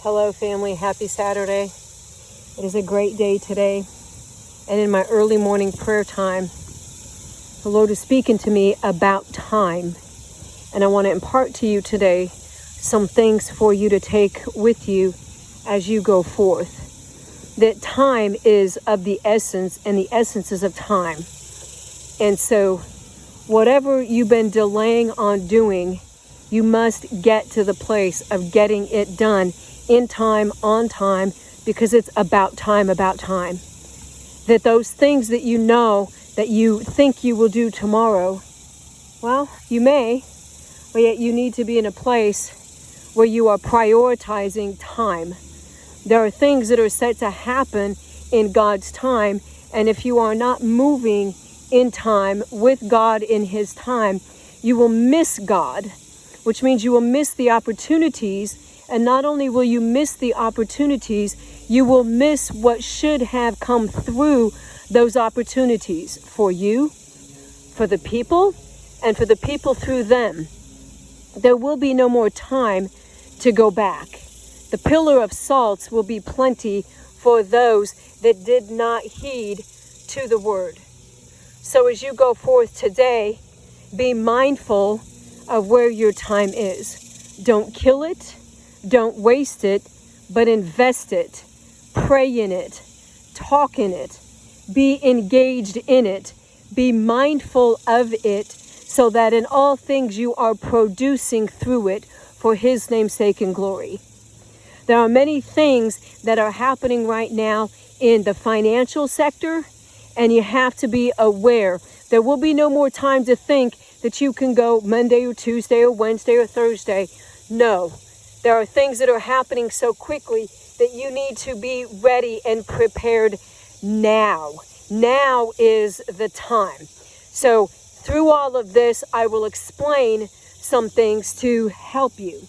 Hello family, happy Saturday. It is a great day today. And in my early morning prayer time, the Lord is speaking to me about time. And I want to impart to you today some things for you to take with you as you go forth. That time is of the essence, and the essence is of time. And so whatever you've been delaying on doing, you must get to the place of getting it done in time, on time, because it's about time, about time. That those things that you know that you think you will do tomorrow, well, you may, but yet you need to be in a place where you are prioritizing time. There are things that are set to happen in God's time, and if you are not moving in time with God in His time, you will miss God, which means you will miss the opportunities. And not only will you miss the opportunities, you will miss what should have come through those opportunities for you, for the people, and for the people through them. There will be no more time to go back. The pillar of salts will be plenty for those that did not heed to the word. So as you go forth today, be mindful of where your time is. Don't kill it. Don't waste it, but invest it. Pray in it. Talk in it. Be engaged in it. Be mindful of it, so that in all things you are producing through it for His name's sake and glory. There are many things that are happening right now in the financial sector, and you have to be aware. There will be no more time to think that you can go Monday or Tuesday or Wednesday or Thursday. No. There are things that are happening so quickly that you need to be ready and prepared now. Now is the time. So through all of this, I will explain some things to help you.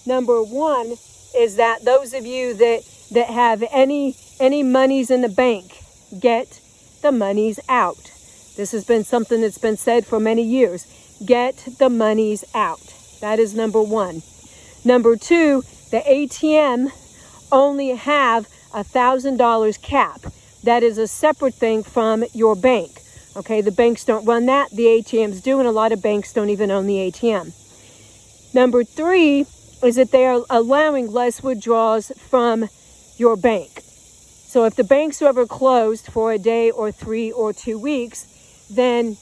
Number one is that those of you that have any monies in the bank, get the monies out. This has been something that's been said for many years. Get the monies out. That is number one. Number two, the ATM only have $1,000 cap. That is a separate thing from your bank. Okay, the banks don't run that. The ATMs do, and a lot of banks don't even own the ATM. Number three is that they are allowing less withdrawals from your bank. So if the banks are ever closed for a day or 3 or 2 weeks, then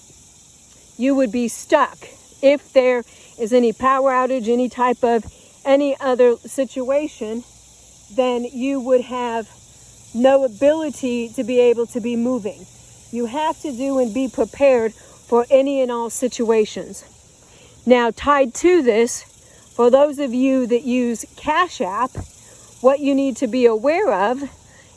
you would be stuck. If there is any power outage, any other situation, then you would have no ability to be able to be moving. You have to do and be prepared for any and all situations. Now, tied to this, for those of you that use CashApp, what you need to be aware of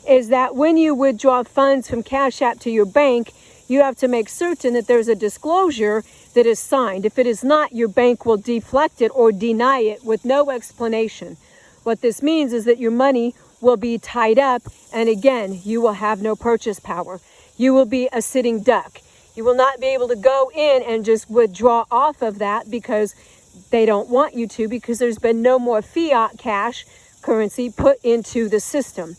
is that when you withdraw funds from CashApp to your bank, you have to make certain that there's a disclosure that is signed. If it is not, your bank will deflect it or deny it with no explanation. What this means is that your money will be tied up, and again, you will have no purchase power. You will be a sitting duck. You will not be able to go in and just withdraw off of that because they don't want you to, because there's been no more fiat cash currency put into the system.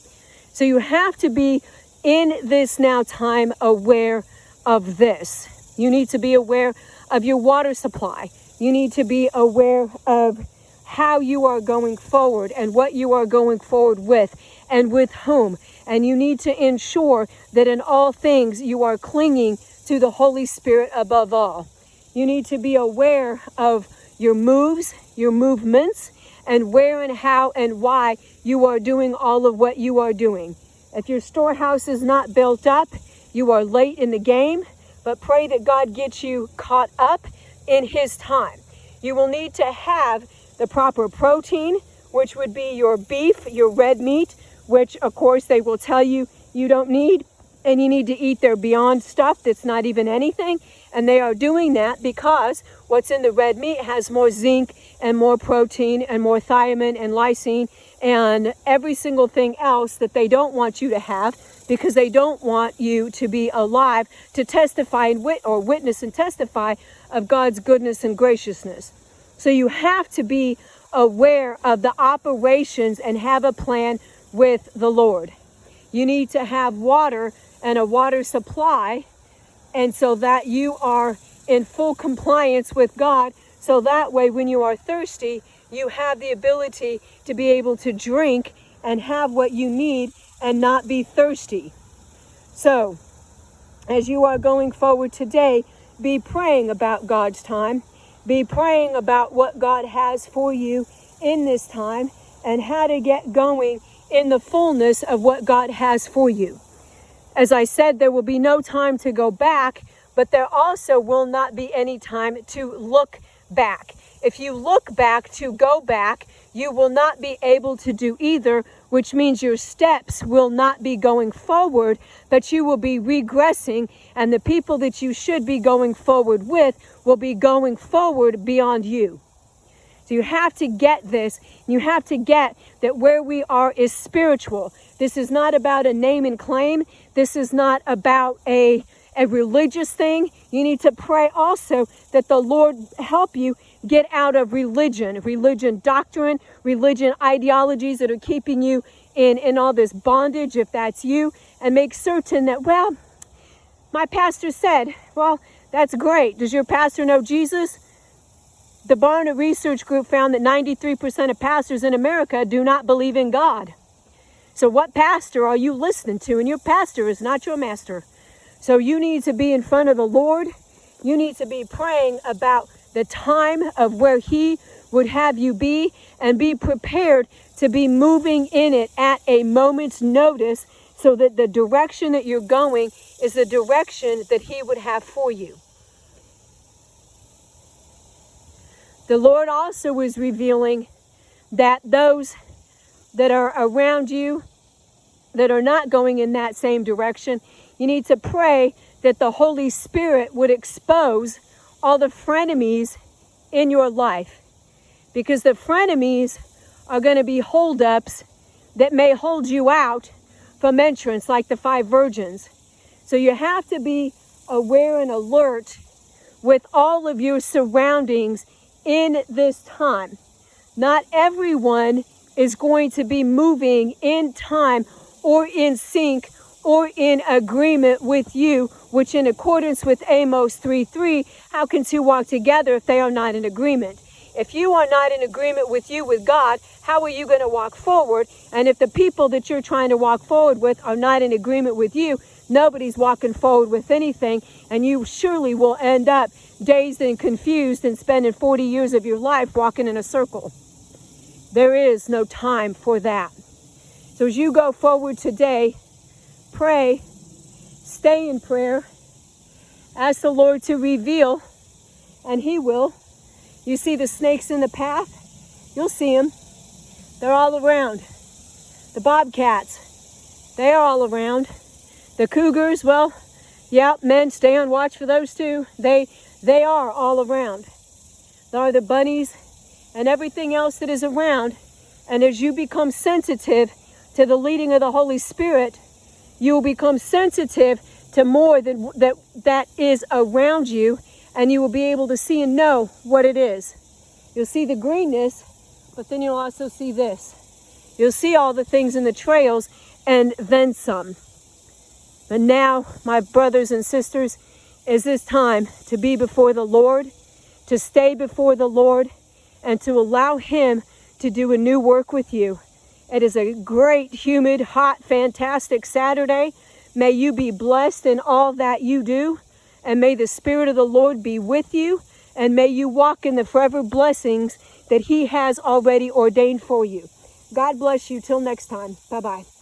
So you have to be in this now time aware of this. You need to be aware of your water supply. You need to be aware of how you are going forward and what you are going forward with and with whom. And you need to ensure that in all things you are clinging to the Holy Spirit above all. You need to be aware of your moves, your movements, and where and how and why you are doing all of what you are doing. If your storehouse is not built up, you are late in the game, but pray that God gets you caught up in His time. You will need to have the proper protein, which would be your beef, your red meat, which of course they will tell you you don't need, and you need to eat their Beyond stuff that's not even anything. And they are doing that because what's in the red meat has more zinc and more protein and more thiamine and lysine and every single thing else that they don't want you to have, because they don't want you to be alive to testify and witness and testify of God's goodness and graciousness. So you have to be aware of the operations and have a plan with the Lord. You need to have water and a water supply, and so that you are in full compliance with God, so that way when you are thirsty, you have the ability to be able to drink and have what you need and not be thirsty. So, as you are going forward today, be praying about God's time. Be praying about what God has for you in this time and how to get going in the fullness of what God has for you. As I said, there will be no time to go back, but there also will not be any time to look back. If you look back to go back, you will not be able to do either, which means your steps will not be going forward, but you will be regressing, and the people that you should be going forward with will be going forward beyond you. So you have to get this. You have to get that where we are is spiritual. This is not about a name and claim. This is not about a religious thing. You need to pray also that the Lord help you get out of religion doctrine, religion ideologies that are keeping you in all this bondage, if that's you, and make certain that, well, my pastor said, well, that's great. Does your pastor know Jesus? The Barna Research Group found that 93% of pastors in America do not believe in God. So what pastor are you listening to? And your pastor is not your master. So you need to be in front of the Lord. You need to be praying about the time of where He would have you be, and be prepared to be moving in it at a moment's notice, so that the direction that you're going is the direction that He would have for you. The Lord also is revealing that those that are around you that are not going in that same direction, you need to pray that the Holy Spirit would expose all the frenemies in your life. Because the frenemies are going to be holdups that may hold you out from entrance, like the 5 virgins. So you have to be aware and alert with all of your surroundings in this time. Not everyone is going to be moving in time or in sync or in agreement with you, which in accordance with Amos 3:3, how can two walk together if they are not in agreement? If you are not in agreement with you, with God, how are you going to walk forward? And if the people that you're trying to walk forward with are not in agreement with you, nobody's walking forward with anything, and you surely will end up dazed and confused and spending 40 years of your life walking in a circle. There is no time for that. So as you go forward today, pray, stay in prayer, ask the Lord to reveal, and He will. You see the snakes in the path? You'll see them. They're all around. The bobcats, they are all around. The cougars, well, yeah, men, stay on watch for those too. They are all around. There are the bunnies and everything else that is around. And as you become sensitive to the leading of the Holy Spirit, you will become sensitive to more than that is around you, and you will be able to see and know what it is. You'll see the greenness, but then you'll also see this. You'll see all the things in the trails and then some. But now, my brothers and sisters, is this time to be before the Lord, to stay before the Lord, and to allow Him to do a new work with you. It is a great, humid, hot, fantastic Saturday. May you be blessed in all that you do, and may the Spirit of the Lord be with you, and may you walk in the forever blessings that He has already ordained for you. God bless you till next time. Bye-bye.